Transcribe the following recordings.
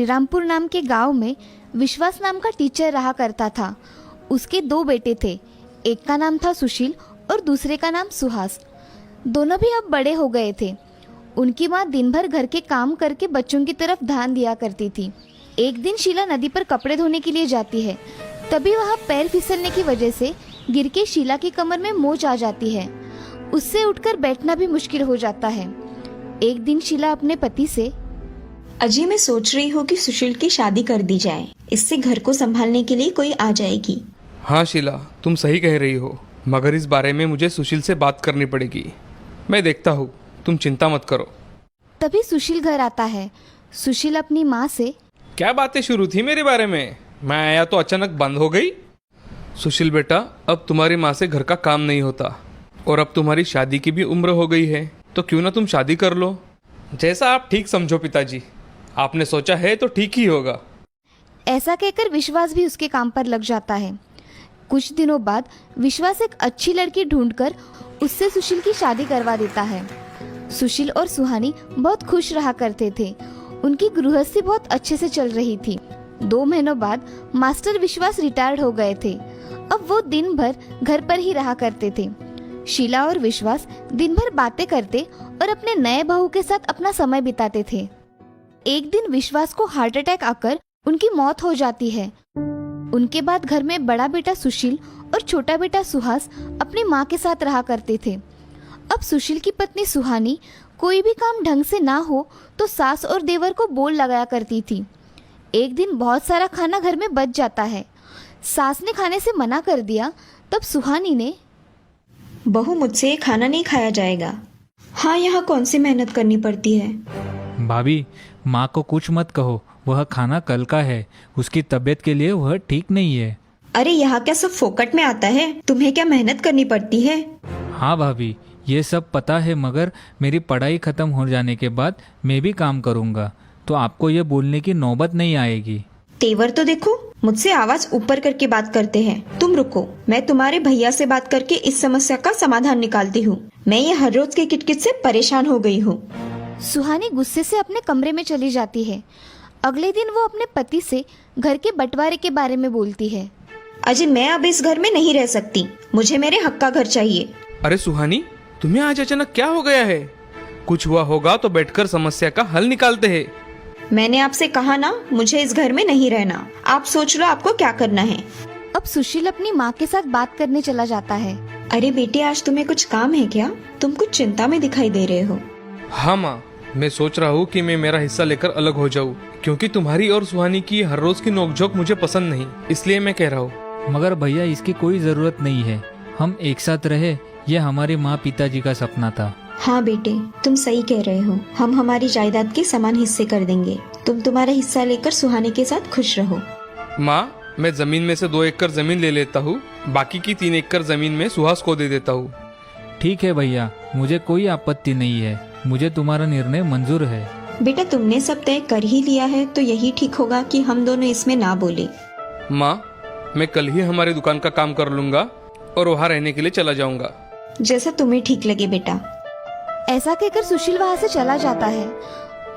श्रीरामपुर नाम के गांव में विश्वास नाम का टीचर रहा करता था। उसके 2 बेटे थे, एक का नाम था सुशील और दूसरे का नाम सुहास। दोनों भी अब बड़े हो गए थे। उनकी माँ दिन भर घर के काम करके बच्चों की तरफ ध्यान दिया करती थी। एक दिन शीला नदी पर कपड़े धोने के लिए जाती है। तभी वहाँ पैर फिसलने की वजह से गिर के शीला की कमर में मोच आ जाती है। उससे उठकर बैठना भी मुश्किल हो जाता है। एक दिन शीला अपने पति से, अजय मैं सोच रही हूँ कि सुशील की शादी कर दी जाए, इससे घर को संभालने के लिए कोई आ जाएगी। हाँ शीला, तुम सही कह रही हो, मगर इस बारे में मुझे सुशील से बात करनी पड़ेगी। मैं देखता हूँ, तुम चिंता मत करो। तभी सुशील घर आता है। सुशील अपनी माँ से, क्या बातें शुरू थी मेरे बारे में? मैं आया तो अचानक बंद हो गई। सुशील बेटा, अब तुम्हारी माँ से घर का काम नहीं होता और अब तुम्हारी शादी की भी उम्र हो गई है, तो क्यों ना तुम शादी कर लो। जैसा आप ठीक समझो पिताजी, आपने सोचा है तो ठीक ही होगा। ऐसा कहकर विश्वास भी उसके काम पर लग जाता है। कुछ दिनों बाद विश्वास एक अच्छी लड़की ढूंढकर उससे सुशील की शादी करवा देता है। सुशील और सुहानी बहुत खुश रहा करते थे। उनकी गृहस्थी बहुत अच्छे से चल रही थी। 2 महीनों बाद मास्टर विश्वास रिटायर्ड हो गए थे। अब वो दिन भर घर पर ही रहा करते थे। शीला और विश्वास दिन भर बातें करते और अपने नए बहू के साथ अपना समय बिताते थे। एक दिन विश्वास को हार्ट अटैक आकर उनकी मौत हो जाती है। उनके बाद घर में बड़ा बेटा सुशील और छोटा बेटा सुहास अपनी माँ के साथ रहा करते थे। अब सुशील की पत्नी सुहानी कोई भी काम ढंग से ना हो तो सास और देवर को बोल लगाया करती थी। एक दिन बहुत सारा खाना घर में बच जाता है। सास ने खाने से मना कर दिया। तब सुहानी ने, बहू मुझसे ये खाना नहीं खाया जाएगा। हाँ, यहाँ कौन सी मेहनत करनी पड़ती है। भाभी, माँ को कुछ मत कहो, वह खाना कल का है, उसकी तबीयत के लिए वह ठीक नहीं है। अरे यहाँ क्या सब फोकट में आता है? तुम्हें क्या मेहनत करनी पड़ती है? हाँ भाभी, ये सब पता है, मगर मेरी पढ़ाई खत्म हो जाने के बाद मैं भी काम करूँगा, तो आपको ये बोलने की नौबत नहीं आएगी। तेवर तो देखो, मुझसे आवाज ऊपर करके बात करते हैं। तुम रुको, मैं तुम्हारे भैया से बात करके इस समस्या का समाधान निकालती हूँ। मैं ये हर रोज के किटकिट से परेशान हो गई हूँ। सुहानी गुस्से से अपने कमरे में चली जाती है। अगले दिन वो अपने पति से घर के बंटवारे के बारे में बोलती है। अजय, मैं अब इस घर में नहीं रह सकती, मुझे मेरे हक का घर चाहिए। अरे सुहानी, तुम्हें आज अचानक क्या हो गया है? कुछ हुआ होगा तो बैठकर समस्या का हल निकालते हैं। मैंने आपसे कहा ना, मुझे इस घर में नहीं रहना। आप सोच लो आपको क्या करना है। अब सुशील अपनी माँ के साथ बात करने चला जाता है। अरे बेटे, आज तुम्हें कुछ काम है क्या? तुम कुछ चिंता में दिखाई दे रहे हो। हाँ माँ, मैं सोच रहा हूँ कि मैं मेरा हिस्सा लेकर अलग हो जाऊँ, क्योंकि तुम्हारी और सुहानी की हर रोज की नोकझोंक मुझे पसंद नहीं, इसलिए मैं कह रहा हूँ। मगर भैया, इसकी कोई ज़रूरत नहीं है, हम एक साथ रहे, ये हमारे माँ पिताजी का सपना था। हाँ बेटे, तुम सही कह रहे हो। हम हमारी जायदाद के समान हिस्से कर देंगे। तुम तुम्हारा हिस्सा लेकर सुहानी के साथ खुश रहो। माँ, मैं जमीन में से 2 एकड़ जमीन ले लेता हूँ, बाकी की 3 एकड़ जमीन में सुहास को दे देता हूँ। ठीक है भैया, मुझे कोई आपत्ति नहीं है, मुझे तुम्हारा निर्णय मंजूर है। बेटा, तुमने सब तय कर ही लिया है तो यही ठीक होगा कि हम दोनों इसमें ना बोले। माँ, मैं कल ही हमारी दुकान का काम कर लूंगा और वहाँ रहने के लिए चला जाऊंगा। जैसा तुम्हें ठीक लगे बेटा। ऐसा कहकर सुशील वहाँ से चला जाता है।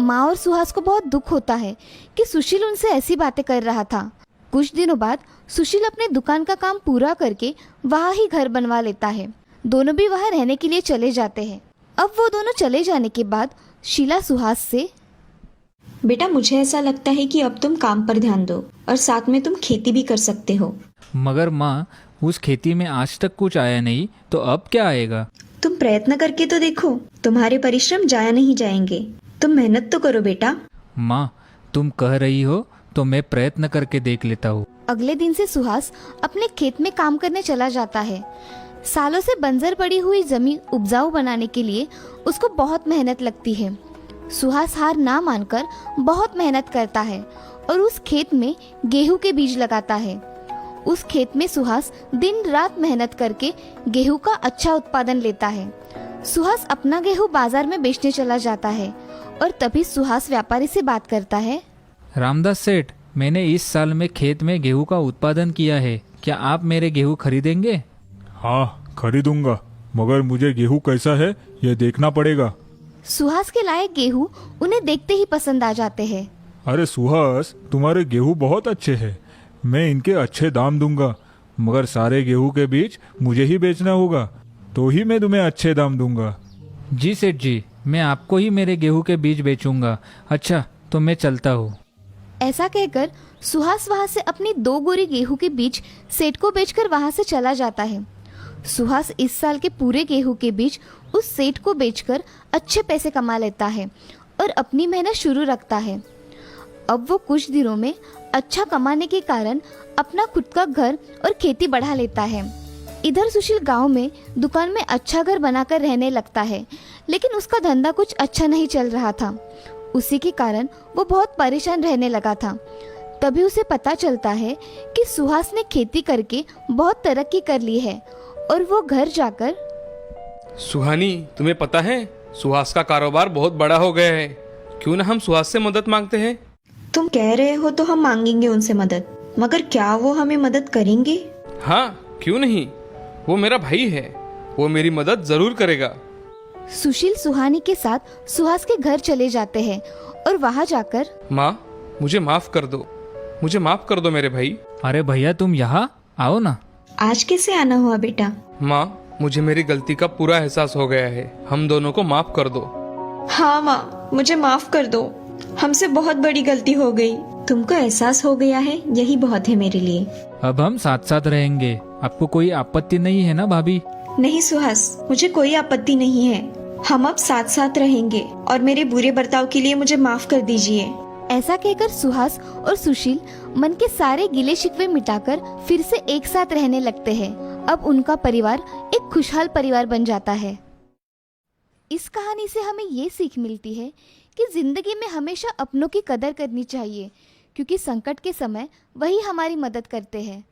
माँ और सुहास को बहुत दुख होता है कि सुशील उनसे ऐसी बातें कर रहा था। कुछ दिनों बाद सुशील अपने दुकान का काम पूरा करके वहाँ ही घर बनवा लेता है। दोनों भी वहाँ रहने के लिए चले जाते हैं। अब वो दोनों चले जाने के बाद शीला सुहास से, बेटा, मुझे ऐसा लगता है कि अब तुम काम पर ध्यान दो और साथ में तुम खेती भी कर सकते हो। मगर माँ, उस खेती में आज तक कुछ आया नहीं, तो अब क्या आएगा? तुम प्रयत्न करके तो देखो, तुम्हारे परिश्रम जाया नहीं जाएंगे। तुम मेहनत तो करो बेटा। माँ, तुम कह रही हो तो मैं प्रयत्न करके देख लेता हूँ। अगले दिन से सुहास अपने खेत में काम करने चला जाता है। सालों से बंजर पड़ी हुई जमीन उपजाऊ बनाने के लिए उसको बहुत मेहनत लगती है। सुहास हार ना मानकर बहुत मेहनत करता है और उस खेत में गेहूं के बीज लगाता है। उस खेत में सुहास दिन रात मेहनत करके गेहूं का अच्छा उत्पादन लेता है। सुहास अपना गेहूं बाजार में बेचने चला जाता है और तभी सुहास व्यापारी से बात करता है। रामदास सेठ, मैंने इस साल में खेत में गेहूं का उत्पादन किया है, क्या आप मेरे गेहूं खरीदेंगे? हाँ, खरीदूंगा, मगर मुझे गेहूं कैसा है यह देखना पड़ेगा। सुहास के लाए गेहूं उन्हें देखते ही पसंद आ जाते हैं। अरे सुहास, तुम्हारे गेहूं बहुत अच्छे हैं। मैं इनके अच्छे दाम दूंगा, मगर सारे गेहूं के बीज मुझे ही बेचना होगा, तो ही मैं तुम्हें अच्छे दाम दूंगा। जी सेठ जी, मैं आपको ही मेरे गेहूं के बीज बेचूंगा। अच्छा, तो मैं चलता हूँ। ऐसा कहकर सुहास वहां से अपनी 2 बोरी गेहूं के बीज सेठ को बेचकर वहां से चला जाता है। सुहास इस साल के पूरे गेहूं के बीज उस सेठ को बेचकर अच्छे पैसे कमा लेता है और अपनी मेहनत शुरू रखता है। अब वो कुछ दिनों में अच्छा कमाने के कारण अपना खुद का घर और खेती बढ़ा लेता है। इधर सुशील गांव में दुकान में अच्छा घर बनाकर रहने लगता है, लेकिन उसका धंधा कुछ अच्छा नहीं चल रहा था। उसी के कारण वो बहुत परेशान रहने लगा था। तभी उसे पता चलता है कि सुहास ने खेती करके बहुत तरक्की कर ली है और वो घर जाकर, सुहानी, तुम्हें पता है सुहास का कारोबार बहुत बड़ा हो गया है। क्यों ना हम सुहास से मदद मांगते हैं? तुम कह रहे हो तो हम मांगेंगे उनसे मदद, मगर क्या वो हमें मदद करेंगे? हाँ, क्यों नहीं। वो मेरा भाई है, वो मेरी मदद जरूर करेगा। सुशील सुहानी के साथ सुहास के घर चले जाते हैं और वहां जाकर, माँ, मुझे माफ कर दो, मुझे माफ कर दो मेरे भाई। अरे भैया, तुम यहाँ आओ ना। आज कैसे आना हुआ बेटा? माँ, मुझे मेरी गलती का पूरा एहसास हो गया है, हम दोनों को माफ कर दो। हाँ माँ, मुझे माफ कर दो, हमसे बहुत बड़ी गलती हो गई। तुमको एहसास हो गया है, यही बहुत है मेरे लिए। अब हम साथ साथ रहेंगे। आपको कोई आपत्ति नहीं है ना भाभी? नहीं सुहास, मुझे कोई आपत्ति नहीं है। हम अब साथ साथ रहेंगे और मेरे बुरे बर्ताव के लिए मुझे माफ कर दीजिए। ऐसा कहकर सुहास और सुशील मन के सारे गिले शिकवे मिटाकर फिर से एक साथ रहने लगते हैं। अब उनका परिवार एक खुशहाल परिवार बन जाता है। इस कहानी से हमें ये सीख मिलती है कि जिंदगी में हमेशा अपनों की कदर करनी चाहिए, क्योंकि संकट के समय वही हमारी मदद करते हैं।